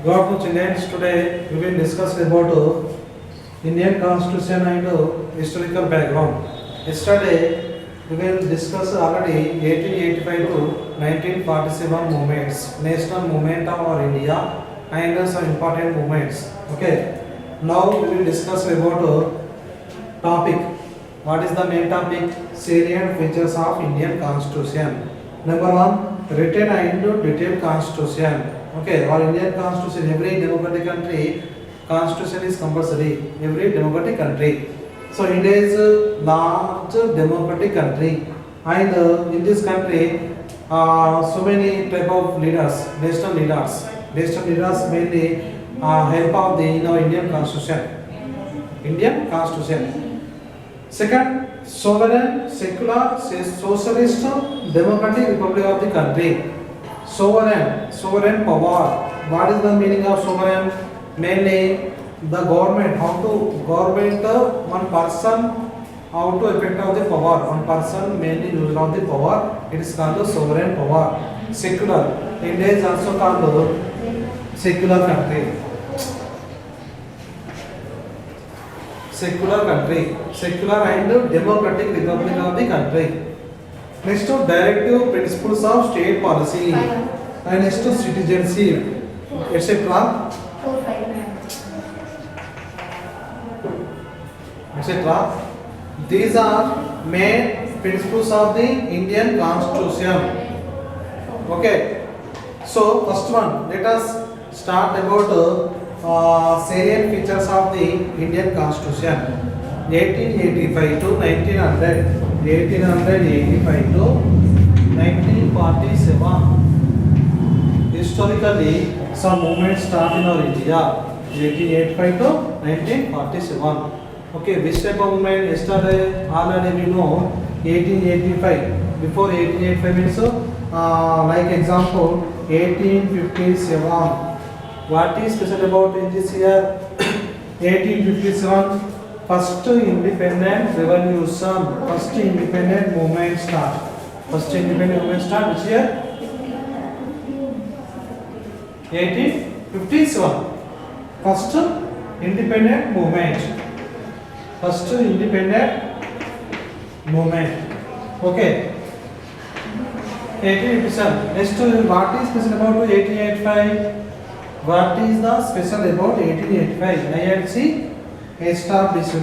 Good afternoon, children. Today we will discuss about Indian Constitution and historical background. Yesterday we will discuss already 1885 to 1947 movements, national movement of our India and some important movements. Okay. Now we will discuss about topic. What is the main topic? Salient features of Indian Constitution. Number one, written and detailed Constitution. Okay, our Indian Constitution, every democratic country, Constitution is compulsory. Every democratic country. So India is a large democratic country, and in this country, so many type of leaders, national leaders. National leaders mainly help of the Indian Constitution. Indian Constitution. Second, sovereign, secular, socialist, democratic republic of the country. Sovereign power. What is the meaning of sovereign? Mainly the government, how to government one person, how to effect of the power. One person mainly use of the power. It is called sovereign power. Secular. India is also called secular country. Secular and democratic republic of the country. Next to directive principles of state policy, and next to citizenship, etc. These are main principles of the Indian Constitution. Okay. So first one, let us start about salient features of the Indian Constitution. 1885 to 1900. 1885 to 1947. Historically, some movements start in our India. 1885 to 1947. Okay, which type of movement? Yesterday already we know 1885. Before 1885 means like example 1857. What is special about in this year? 1857. First independent revolution, first independent movement start. First independent movement start which year? 1857. First independent movement. First independent movement. Okay. 1857. Next, what is special about 1885? What is the special about 1885? INC established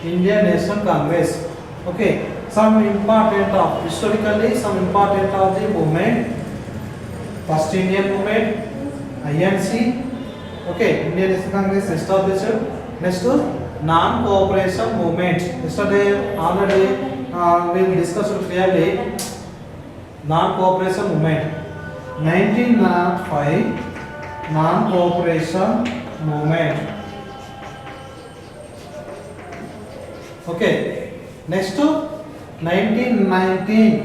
Indian National Congress. Okay, some important of historically some important of the movement. First Indian movement, INC. Okay, Indian National Congress established. Next, non-cooperation movement. Yesterday already we discussed clearly non-cooperation movement. 1905 non-cooperation movement. Okay, next to 1919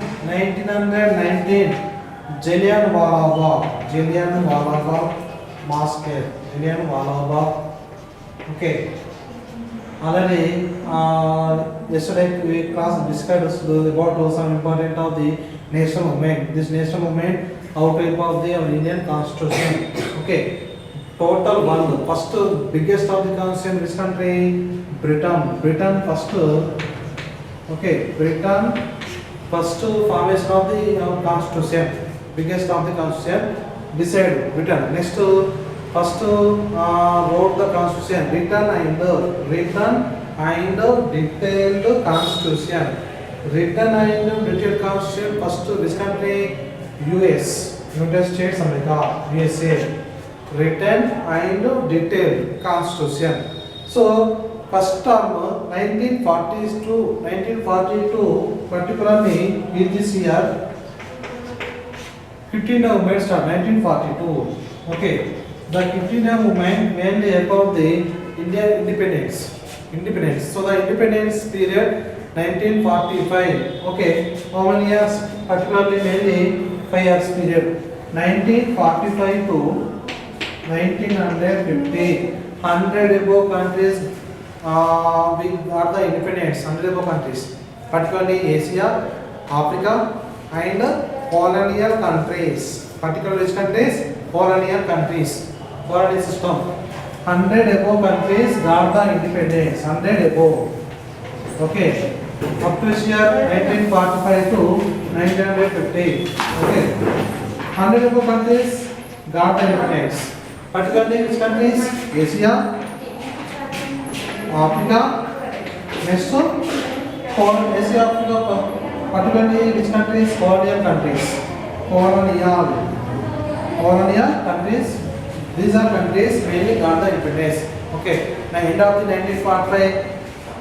Jallianwala Bagh massacre. Jallianwala Bagh. Okay, already yesterday we discussed about some important of the national movement. This national movement outline of the Indian Constitution. Okay, total one. First biggest of the constitution which country? Britain first. Okay, Britain first formation of the constitution, biggest of the constitution beside Britain. Next first wrote the constitution, written and detailed constitution. Written and detailed constitution first which country? US, United States America, USA. Written and detailed constitution. So first term 1940s to 1942, particularly in this year 15th movement start 1942. Okay, the 15th movement mainly about the Indian independence. So the independence period 1945. Okay, how many years? Particularly mainly 5 years period. 1945 to 1950. 100 above countries we got the independence. 100 above countries, particularly Asia, Africa, and colonial countries. Particularly which countries? colonial countries. Colonial system. 100 above countries got the independence. 100 above. Okay. Up to year 1945 to 1950. Okay. 100 above countries got the independence. Particularly which countries? Asia, Africa, next to Asia, Africa, particularly which countries? Colonial countries. Colonial countries. These are countries mainly got the independence. Okay. Now end of the 1945.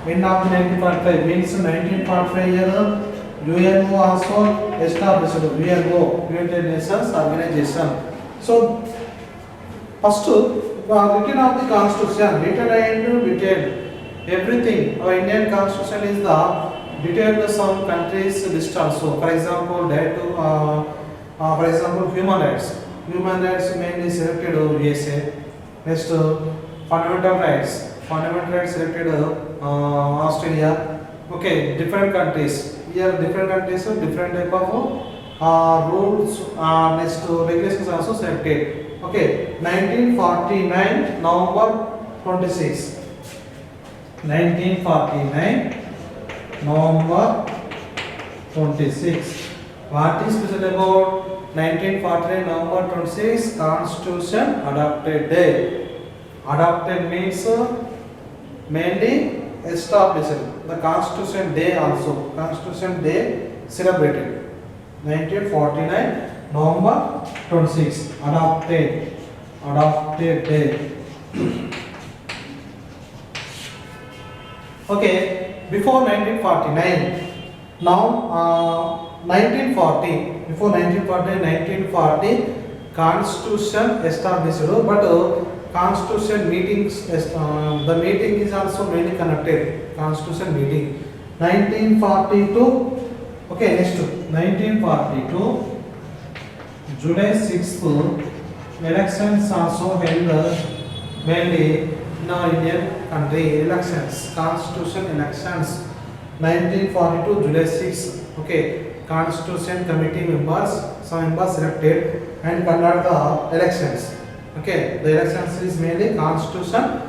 End of the 1945 means 1945 year UNO also established. UNO, United Nations Organization. So first written of the constitution, written and detailed. Everything. Our Indian constitution is the detailed some countries list also. For example, for example, human rights. Human rights mainly selected USA. Next, fundamental rights. Fundamental rights selected Australia. Okay, different countries. Here different countries have different type of rules. Next, regulations also selected. Okay, 1949 November 26. 1949 November 26. What is special about 1949 November 26? Constitution adopted day. Adopted means mainly established. The Constitution Day also. Constitution Day celebrated. 1949 November 26. Adopted. Adopted day. Okay, before 1949, now 1940, before 1940 Constitution established, but Constitution meetings, the meeting is also mainly connected. Constitution meeting, 1942. Okay, next 1942, July 6th, elections also held mainly in our Indian country. Elections, Constitution elections, 1942 July 6. Okay, Constitution committee members, some members selected and conduct the elections. Okay, the elections is mainly Constitution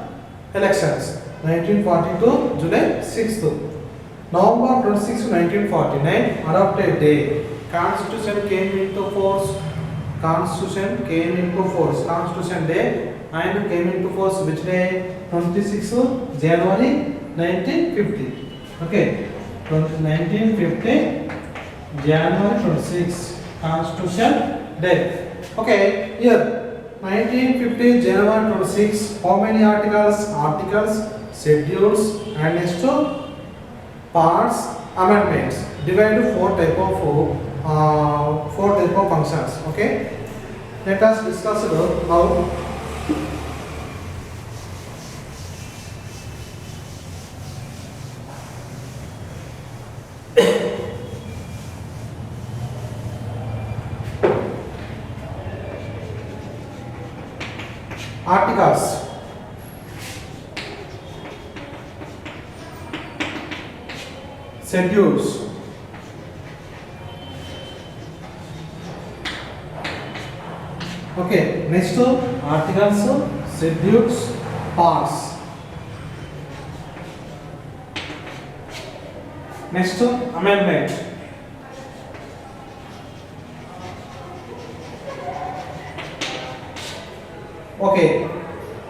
elections. 1942 July 6th. November 26, 1949 adopted day. Constitution came into force. Constitution came into force. Constitution day and came into force which day? 26 January 1950. Okay, 1950 January 26 Constitution day. Okay, here 1950 January 26. How many articles? Articles, schedules, and next to parts, amendments. Divided four type of functions. Okay, let us discuss now. Articles. Schedules. Okay, next to articles, schedules, parts. Next to amendment. Okay,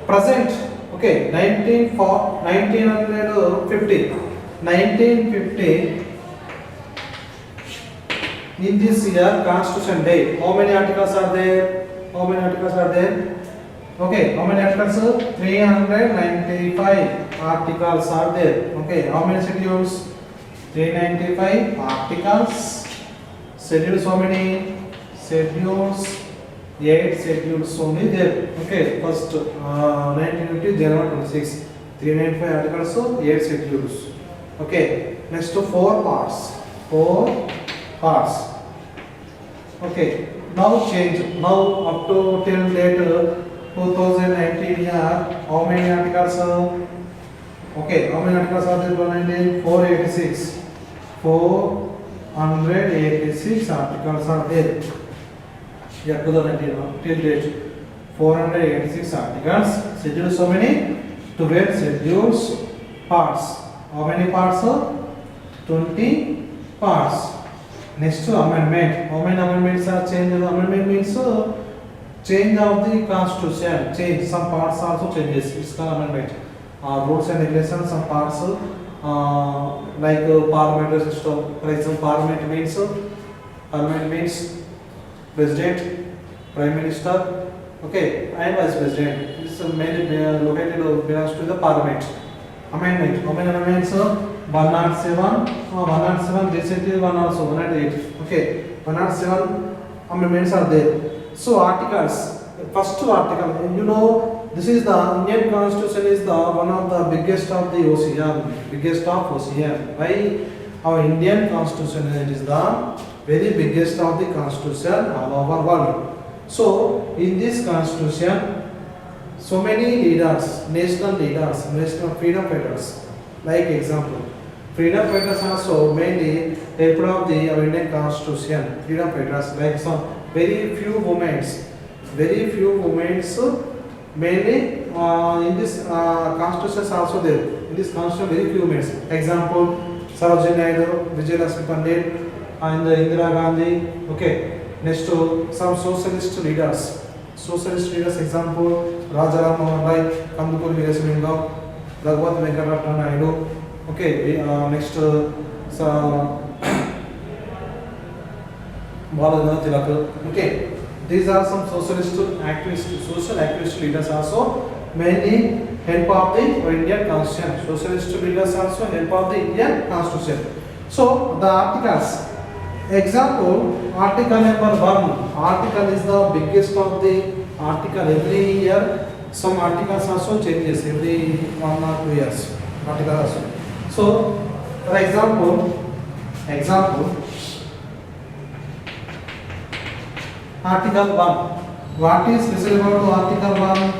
present. Okay, 1950. In this year, Constitution Day. How many articles are there? How many articles are there? Okay, how many articles? 395 articles are there. Okay, how many schedules? 395 articles. Schedules, how many? Schedules, 8 schedules only there. Okay, first 1950 January 26. 395 articles, so 8 schedules. Okay, next to 4 parts. 4 parts. Okay, now change. Now up to till date 2019 here, how many articles? Okay, how many articles are there? 486. 486 articles are there. Yeah, 2019 till date. 486 articles. Schedule so many 12 schedules parts. How many parts? 20 parts. Next to amendment. How many amendments are changed? Amendment means change of the constitution. Change some parts also changes. It's called amendment. Rules and regulations. Some parts like parliamentary system. For example, parliament means president, prime minister. Okay, and vice president. This is mainly located belongs to the parliament. Amendment. How many amendments? 107. 107. Recently one also 108. Okay, 107 amendments are there. So articles. First article. You know, this is the Indian Constitution is the one of the biggest of the OCM. Biggest of OCM. Why? Our Indian Constitution is the very biggest of the Constitution all over world. So in this Constitution, so many leaders, national freedom fighters, like example, freedom fighters also mainly helped of the Indian Constitution. Freedom fighters, like some very few women mainly in this Constitution also there. In this Constitution, very few women. Example, Sarojini Naidu, Vijayalakshmi Pandit, and Indira Gandhi. Okay. Next to some socialist leaders. Example, Rajaram Mohan Rai, Kandukuri Veerasimingam, Bhagwat Venkatatna Naidu. Okay, next Balagandar Tilak. Okay, these are some socialist activists, social activist leaders also mainly help of the Indian Constitution. Socialist leaders also help of the Indian Constitution. So the articles. Example, article number 1. Article is the biggest of the article. Every year some articles also changes every 1 or 2 years. Article also. So for example, article 1. What is visible to article 1?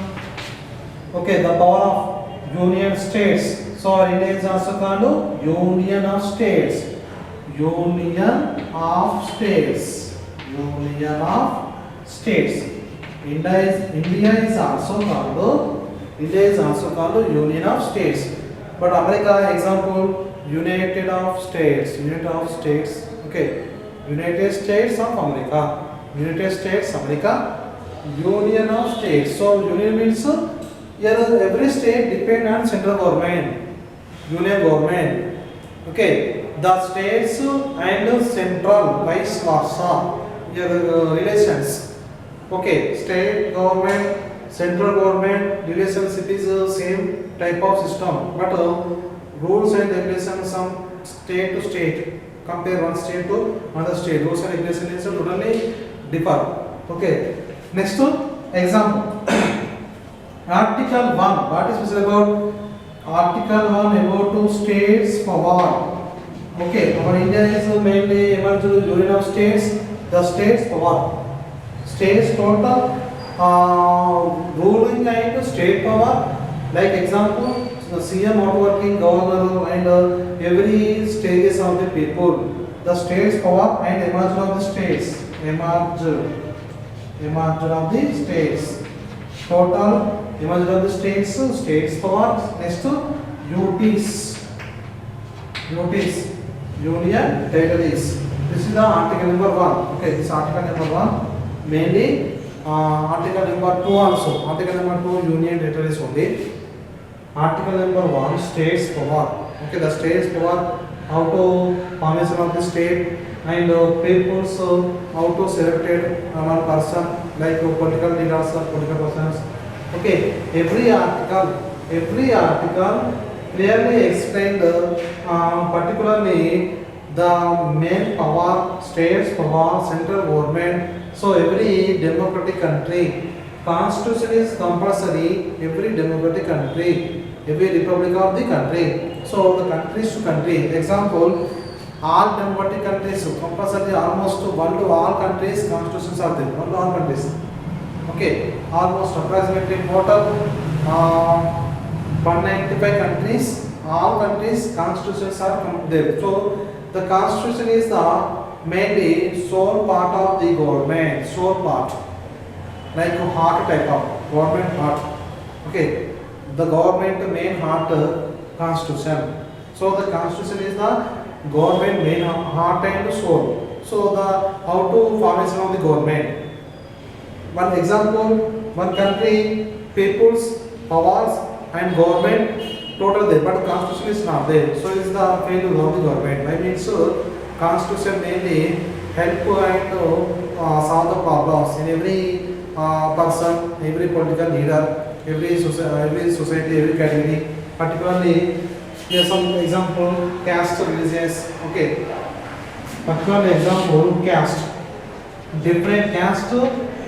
Okay, the power of union states. So India is also called Union of States. Union of States. India is also called Union of States. But America, example, United States. Okay, United States of America. Union of States. So union means here every state depend on central government, union government. Okay, the states and central vice versa. Here relations. Okay, state government, central government relationship is the same type of system, but rules and regulations some state to state. Compare one state to another state. Rules and regulations totally differ. Okay. Next example. Article 1. What is this about? Article 1 about to states power. Okay. Our India is mainly emerged Union of States. The states power. States total ruling and state power. Like example, the CM outworking governor and every stages of the people. The states power and emerged of the states. Emerged of the states. Total emerged of the states. States power. Next to UTs. Union territories. This is the article number 1. Okay, this article number 1. Mainly article number 2 also. Article number 2 union territories only. Article number 1 states power. Okay, the states power, how to formation of the state and people's how to selected one person like political leaders or political persons. Okay, every article clearly explained particularly the main power, states power, central government. So every democratic country, constitution is compulsory. Every democratic country, every republic of the country. So the countries to country. Example, all democratic countries compulsory almost one to all countries constitutions are there. One to all countries. Okay, almost approximately total 195 countries. All countries constitutions are there. So the constitution is the mainly sole part of the government. Sole part. like a heart type of government heart. Okay, the government main heart constitution. So the constitution is the government main heart and soul. So the how to formation of the government. One example, one country, people's powers and government total there, but constitution is not there. So it is the failure of the government. I mean, so constitution mainly help and solve the problems in every person, every political leader, every society, every category. Particularly, here some example caste religions. Okay, particular example caste, different caste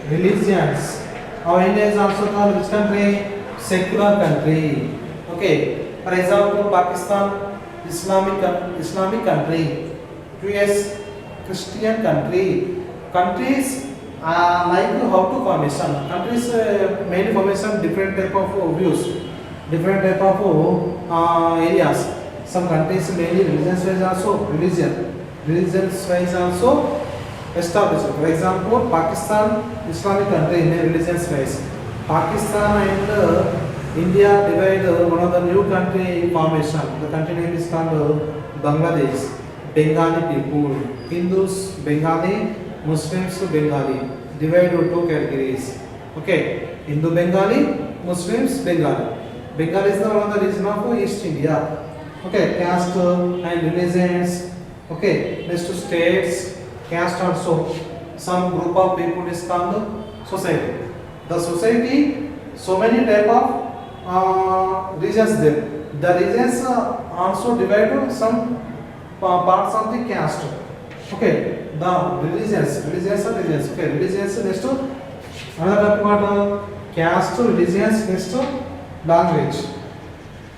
religions. Our India is also called which country? Secular country. Okay. For example, Pakistan, Islamic country. US, Christian country. Countries like how to formation. Countries main formation different type of views, different type of areas. Some countries mainly religions wise also religions wise also established. For example, Pakistan, Islamic country in religions wise. Pakistan and India divide one of the new country formation. The country name is called Bangladesh. Bengali people, Hindus Bengali, Muslims Bengali. Divide into two categories. Okay, Hindu Bengali, Muslims Bengali. Bengali is the one of the region of East India. Okay, caste and religions. Okay, next to states, caste also. Some group of people is called society. The society, so many type of regions there. The regions also divide into some parts of the caste. Okay, the religions. Okay, religions next to another topic about caste, religions next to language.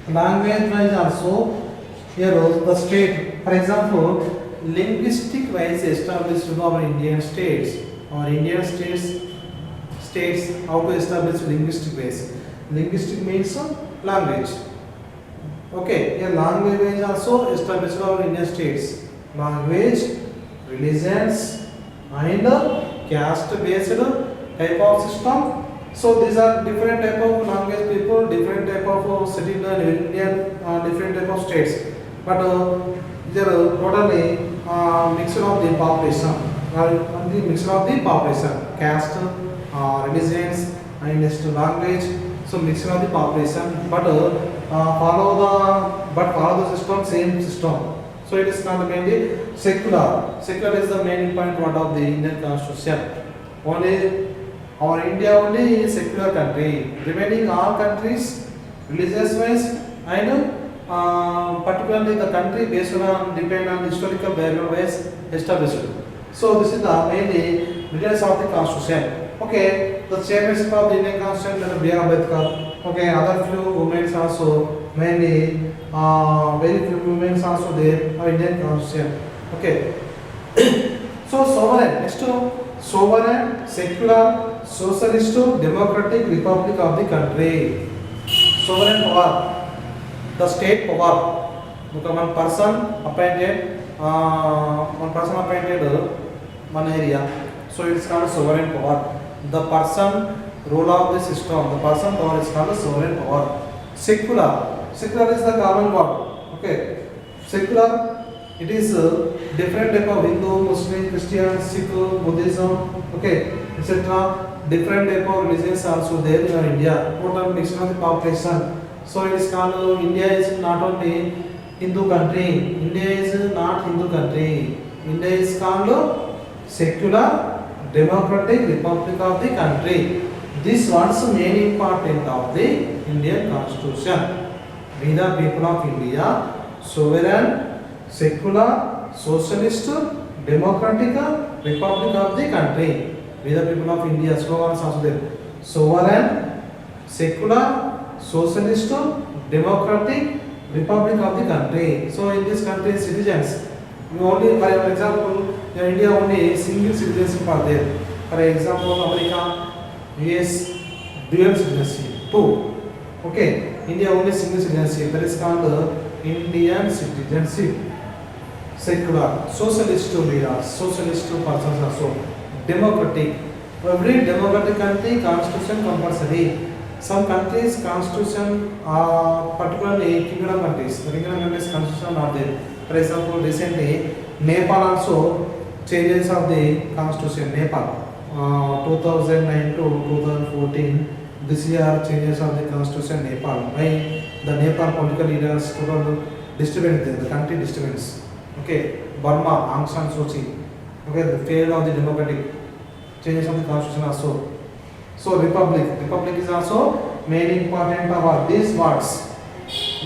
Language wise also here the state. For example, linguistic wise established our Indian states or Indian states how to establish linguistic ways. Linguistic means language. Okay, here language wise also established our Indian states. Language, religions and caste based type of system. So these are different type of language people, different type of citizen in Indian, different type of states. But they are totally mixture of the population, the mixture of the population, caste, religions, and next language. So mixture of the population, but follow the system, same system. So it is called mainly secular. Secular is the main point word of the Indian constitution. Only our India only is secular country. Remaining all countries religious wise and particularly the country based on depend on historical background wise established. So this is the mainly details of the constitution. Okay, the chairmanship of the Indian constitution is B. R. Ambedkar. Okay, other few women also mainly very few women also there are Indian constitution. Okay. So sovereign, next to sovereign, secular, socialist, democratic republic of the country. Sovereign power, the state power. Because one person appointed one area. So it is called sovereign power. The person rule of the system, the person power is called sovereign power. Secular, secular is the common word. Okay, secular, it is different type of Hindu, Muslim, Christian, Sikh, Buddhism, okay, etc. Different type of religions also there in India. Total mixture of the population. So it is called India is not only Hindu country. India is not Hindu country. India is called secular, democratic republic of the country. This was main important of the Indian constitution. We the people of India, sovereign, secular, socialist, democratic republic of the country. We the people of India, slogans also there. Sovereign, secular, socialist, democratic republic of the country. So in this country, citizens, we only, for example, in India only single citizenship are there. For example, America, US, dual citizenship, two. Okay, India only single citizenship, that is called Indian citizenship. Secular, socialist leaders, socialist persons also, democratic. Every democratic country constitution compulsory. Some countries constitution, particularly kingdom countries, the kingdom countries constitution are there. For example, recently Nepal also changes of the constitution. Nepal, 2009 to 2014, this year changes of the constitution Nepal. By the Nepal political leaders, total disturbance there, the country disturbance. Okay, Burma, Aung San Suu Kyi. Okay, the failure of the democratic changes of the constitution also. So republic is also main important of these words.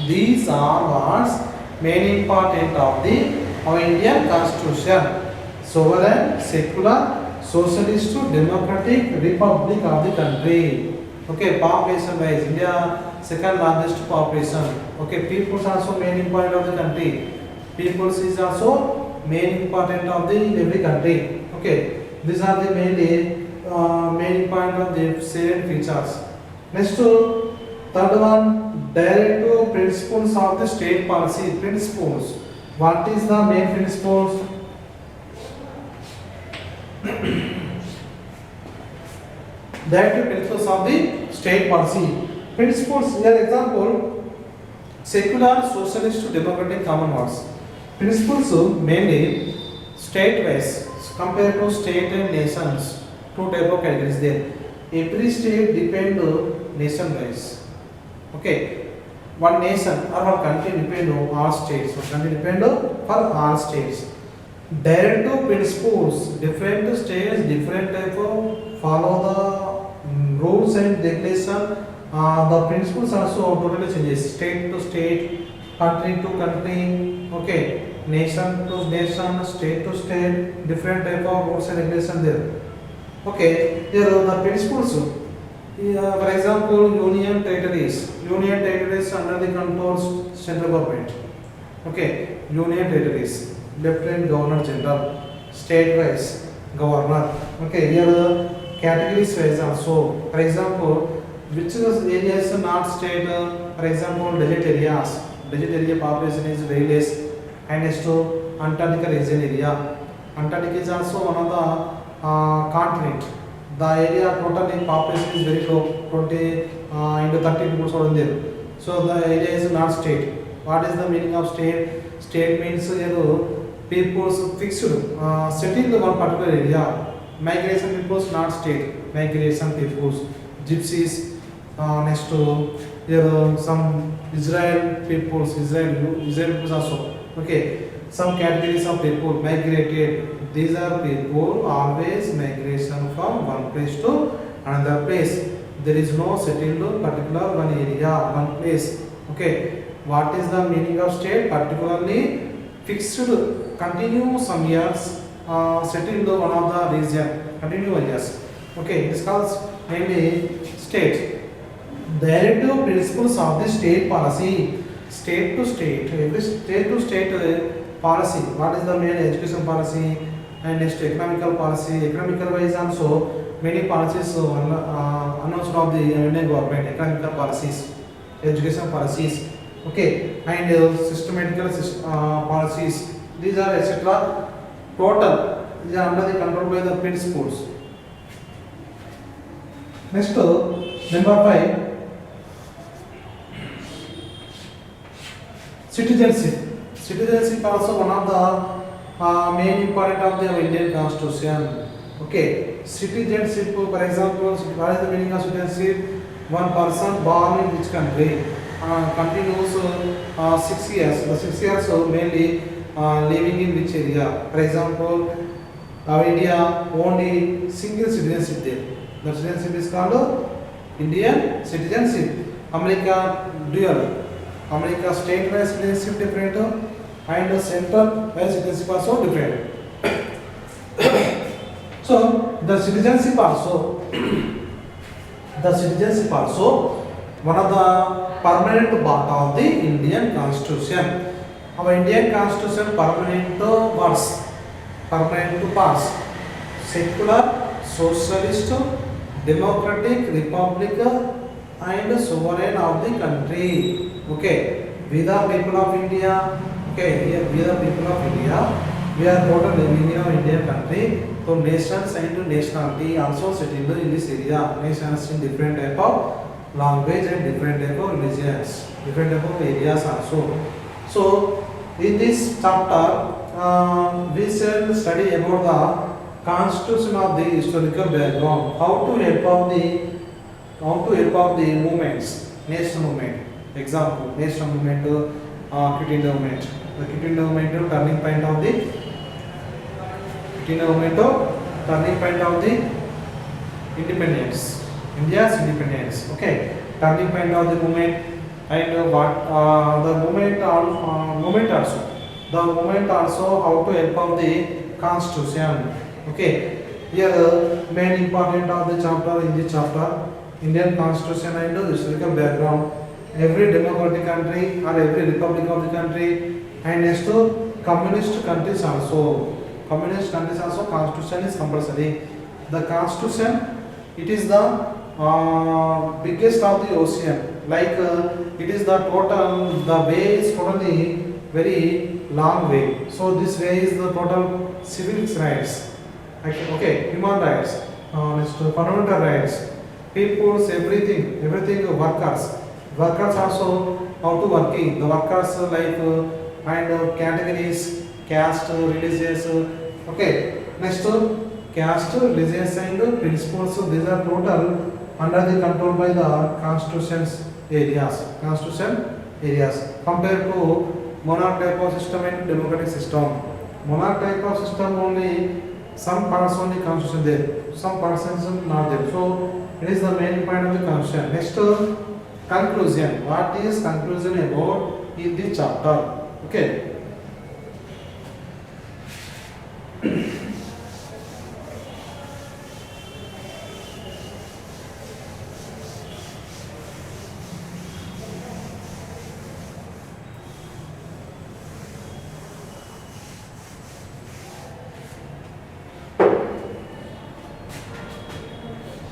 These are words main important of the our Indian constitution. Sovereign, secular, socialist, democratic, republic of the country. Okay, population wise, India second largest population. Okay, peoples also main important of the country. Peoples is also main important of the every country. Okay, these are the main point of the salient features. Next, third one, directive principles of the state policy. Principles. What is the main principles? Directive principles of the state policy. Principles. Here example: secular, socialist, democratic, commonwealth. Principles mainly state-wise. Compared to state and nations, two type of categories there. Every state depend nation wise. Okay, one nation or one country depend on all states. One country depend for all states. Directive principles, different states, different type of follow the rules and regulation. The principles also totally changes. State to state, country to country. Okay. Nation to nation, state to state, different type of rules and regulations there. Okay, here are the principles. For example, union territories. Union territories under the control central government. Okay, union territories. Lieutenant Governor General, state wise governor. Okay, here are the categories wise also. For example, which areas are not state? For example, desert areas. Desert area population is very less. And next to Antarctica region area. Antarctica is also one of the continent. The area totally population is very low, 20 into 30 people are there. So the area is not state. What is the meaning of state? State means people's fixed settled one particular area. Migration peoples not state. Migration peoples, gypsies. Next to here some Israel peoples also. Okay, some categories of people migrated. These are people always migration from one place to another place. There is no settled particular one area, one place. Okay, what is the meaning of state? Particularly fixed, continue some years, settled one of the region, continue years. Okay, this calls mainly state. Directive principles of the state policy. State to state, every state to state policy. What is the main education policy and next economical policy? Economical wise also many policies announced of the Indian government. Economical policies, education policies. Okay, and systematical policies. These are etc. Total. These are under the control by the principles. Next, number 5. Citizenship. Citizenship also one of the main important of the Indian Constitution. Okay, citizenship. For example, what is the meaning of citizenship? One person born in which country continues 6 years. The 6 years mainly living in which area? For example, India only single citizenship there. The citizenship is called Indian citizenship. America dual. America state wise citizenship different and central wise citizenship also different. So the citizenship also one of the permanent part of the Indian Constitution. Our Indian Constitution permanent parts: secular, socialist, democratic, republic, and sovereign of the country. Okay, we the people of India. Okay, here we the people of India. We are total living in our Indian country. So nations and nationality also settled in this area. Nations in different type of language and different type of religions, different type of areas also. So in this chapter, we shall study about the constitution of the historical background. How to help of the movements, national movement. Example, national movement, Quit India movement. The Quit India movement turning point of the Quit India movement turning point of the independence, India's independence. Okay, turning point of the movement and what the movement also. The movement also how to help of the constitution. Okay, here main important of the chapter in this chapter, Indian constitution and historical background. Every democratic country or every republic of the country and next to communist countries also. Communist countries also constitution is compulsory. The constitution, it is the biggest of the ocean. Like it is the total, the way is totally very long way. So this way is the total civil rights. Okay, human rights, next fundamental rights, people's everything workers also how to working. The workers like and categories, caste, religious. Okay, next caste, religious and principles. So these are total under the control by the constitution areas compared to monarch type of system and democratic system. Monarch type of system only some parts only constitution there, some parts not there. So it is the main point of the constitution. Next conclusion. What is conclusion about in the chapter? Okay.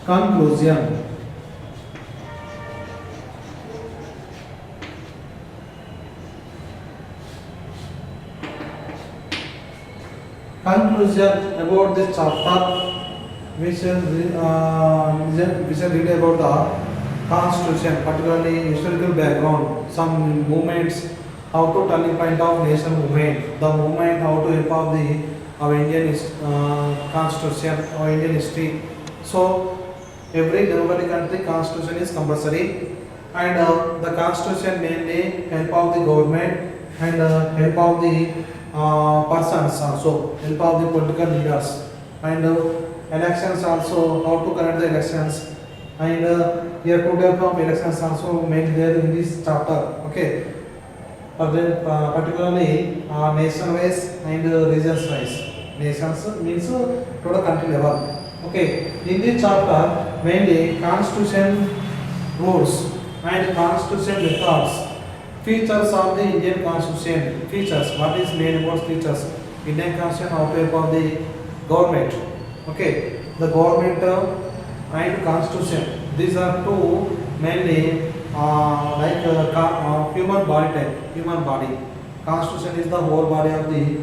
Conclusion. Conclusion about this chapter, we shall read about the constitution, particularly historical background, some movements, how to turning point of nation movement, the movement how to help of the our Indian constitution or Indian history. So every democratic country constitution is compulsory, and the constitution mainly help of the government and help of the persons also, help of the political leaders, and elections also how to conduct the elections, and here two types of elections also made there in this chapter. Okay, particularly nation wise and regions wise. Nations means total country level. Okay, in this chapter mainly constitution rules and constitution records. Features of the Indian constitution. Features. What is main about features? Indian constitution operates for the government. Okay, the government and constitution. These are two mainly human body type. Human body. Constitution is the whole body of the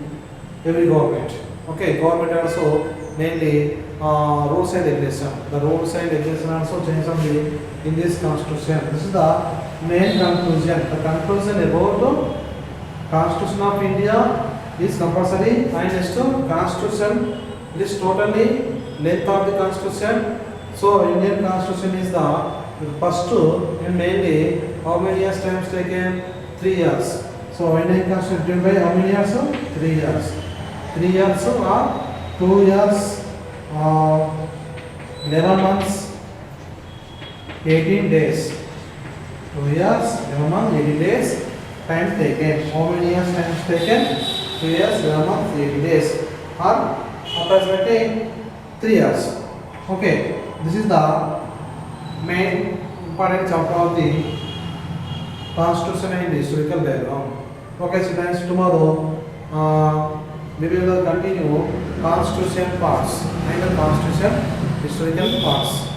every government. Okay, government also mainly rules and regulation. The rules and regulation also change on the in this constitution. This is the main conclusion. The conclusion about Constitution of India is compulsory, and next to Constitution is totally length of the Constitution. So Indian Constitution is the first and mainly how many years times taken? 3 years. So Indian Constitution by how many years? 3 years. 3 years or 2 years, 11 months, 18 days. 2 years, 11 months, 18 days. Time taken. How many years time taken? 2 years, 11 months, 18 days. Or approximately 3 years. Okay. This is the main important chapter of the Constitution and historical background. Okay, students, tomorrow we will continue Constitution parts and the Constitution historical parts.